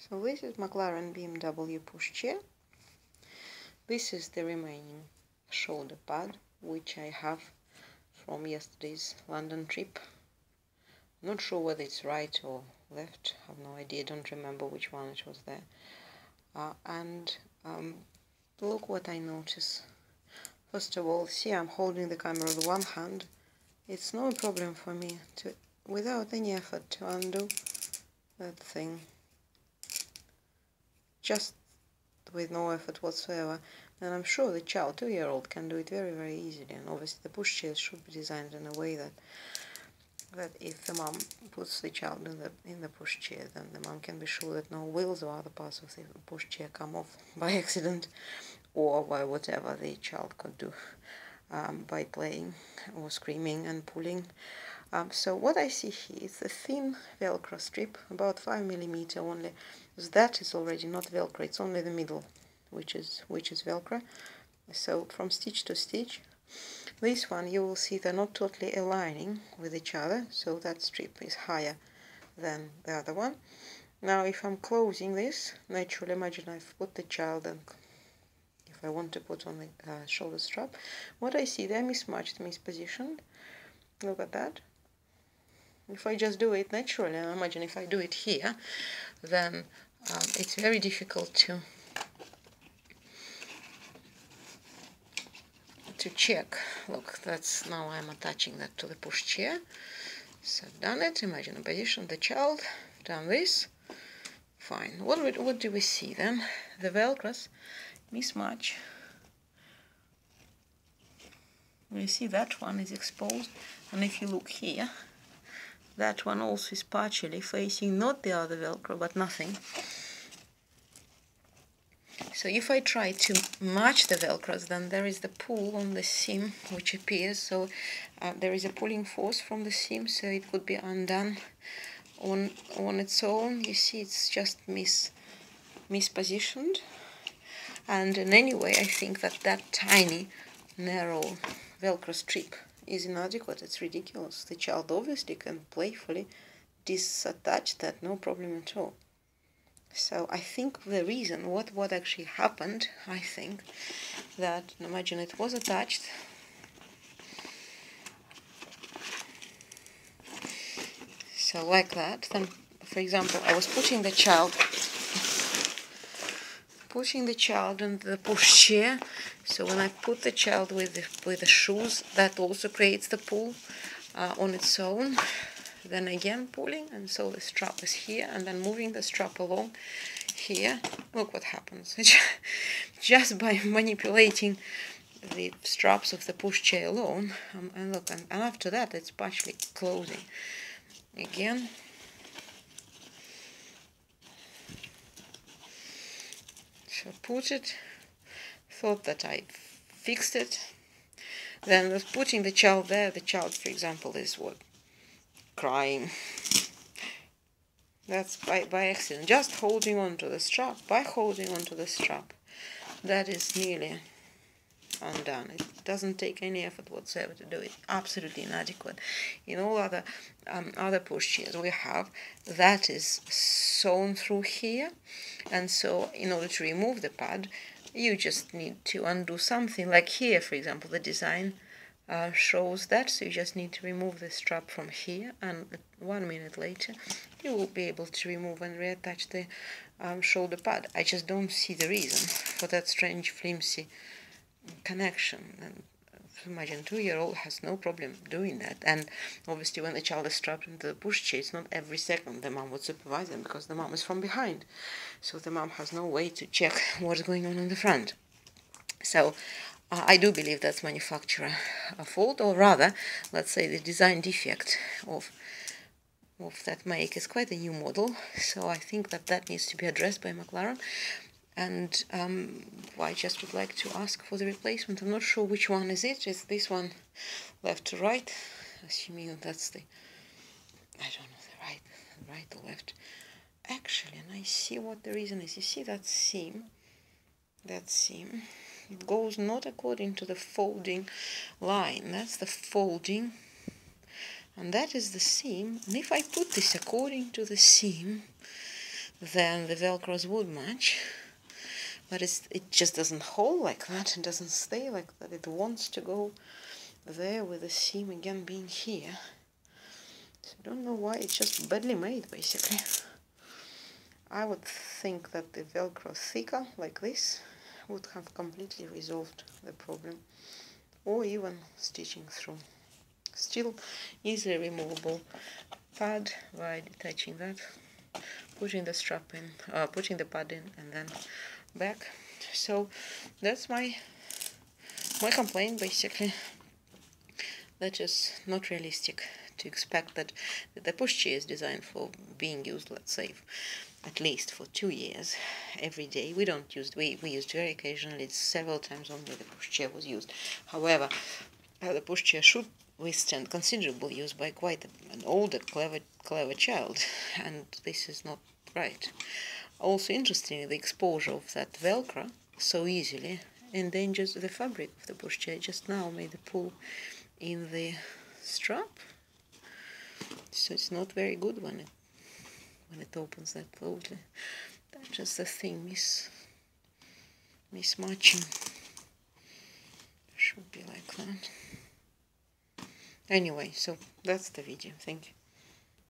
So this is Maclaren BMW pushchair. This is the remaining shoulder pad which I have from yesterday's London trip. Not sure whether it's right or left, have no idea, don't remember which one it was there. Look what I notice. First of all, see, I'm holding the camera with one hand. It's no problem for me to, without any effort, to undo that thing. Just with no effort whatsoever. And I'm sure the child, 2-year-old, can do it very, very easily. And obviously the pushchair should be designed in a way that if the mom puts the child in the pushchair, then the mom can be sure that no wheels or other parts of the pushchair come off by accident, or by whatever the child could do by playing or screaming and pulling. So what I see here is a thin Velcro strip, about 5mm only. That is already not Velcro; it's only the middle, which is Velcro. So from stitch to stitch, this one you will see they're not totally aligning with each other. So that strip is higher than the other one. Now, if I'm closing this, naturally, imagine I've put the child and if I want to put on the shoulder strap, what I see, they're mismatched, mispositioned. Look at that. If I just do it naturally, and imagine if I do it here, then it's very difficult to check. Look, that's now I'm attaching that to the pushchair. So I've done it. Imagine a position the child. Done this. Fine. What do we see then? The Velcros mismatch. You see that one is exposed, and if you look here, that one also is partially facing not the other Velcro, but nothing. So if I try to match the Velcros, then there is the pull on the seam which appears. So there is a pulling force from the seam, so it could be undone on its own. You see, it's just mispositioned. And in any way, I think that tiny, narrow Velcro strip is inadequate. It's ridiculous. The child obviously can playfully disattach that, no problem at all. So I think the reason, what actually happened, I think, that, imagine it was attached. So like that, then, for example, I was pushing the child into the pushchair. So when I put the child with the shoes, that also creates the pull on its own. Then again pulling, and so the strap is here, and then moving the strap along here. Look what happens. Just by manipulating the straps of the pushchair alone, and look, and after that it's partially closing again. So put it, thought that I fixed it, then was putting the child there. The child, for example, is what? Crying. That's by accident, just holding on to the strap. By holding on to the strap, that is nearly undone. It doesn't take any effort whatsoever to do it. Absolutely inadequate. In all other pushchairs we have, that is sewn through here, and so in order to remove the pad, you just need to undo something. Like here, for example, the design shows that, so you just need to remove the strap from here, and 1 minute later you will be able to remove and reattach the shoulder pad. I just don't see the reason for that strange flimsy connection. And imagine 2-year-old has no problem doing that. And obviously when the child is strapped into the pushchair, it's not every second the mom would supervise them, because the mom is from behind, so the mom has no way to check what's going on in the front. So I do believe that's manufacturer fault, or rather, let's say the design defect of that make. Is quite a new model, so I think that needs to be addressed by Maclaren, and I just would like to ask for the replacement. I'm not sure which one is it. Is this one left to right? Assuming that's the, I don't know, the right or left. Actually, and I see what the reason is. You see that seam? It goes not according to the folding line. That's the folding, and that is the seam. And if I put this according to the seam, then the velcros would match, but it just doesn't hold like that, it doesn't stay like that, it wants to go there with the seam again being here. So I don't know why, it's just badly made basically. I would think that the velcro thicker like this would have completely resolved the problem, or even stitching through. Still easily removable pad by detaching that, putting the strap in, putting the pad in, and then back. So that's my complaint basically. That is not realistic to expect that the pushchair is designed for being used, let's say, at least for 2 years every day. We used very occasionally, several times only the pushchair was used. However, the pushchair should withstand considerable use by quite an older, clever child, and this is not right. Also, interestingly, the exposure of that velcro so easily endangers the fabric of the pushchair. Just now made a pull in the strap, so it's not very good when it opens that closely. That's just the thing, mismatching. Should be like that. Anyway, so that's the video. Thank you.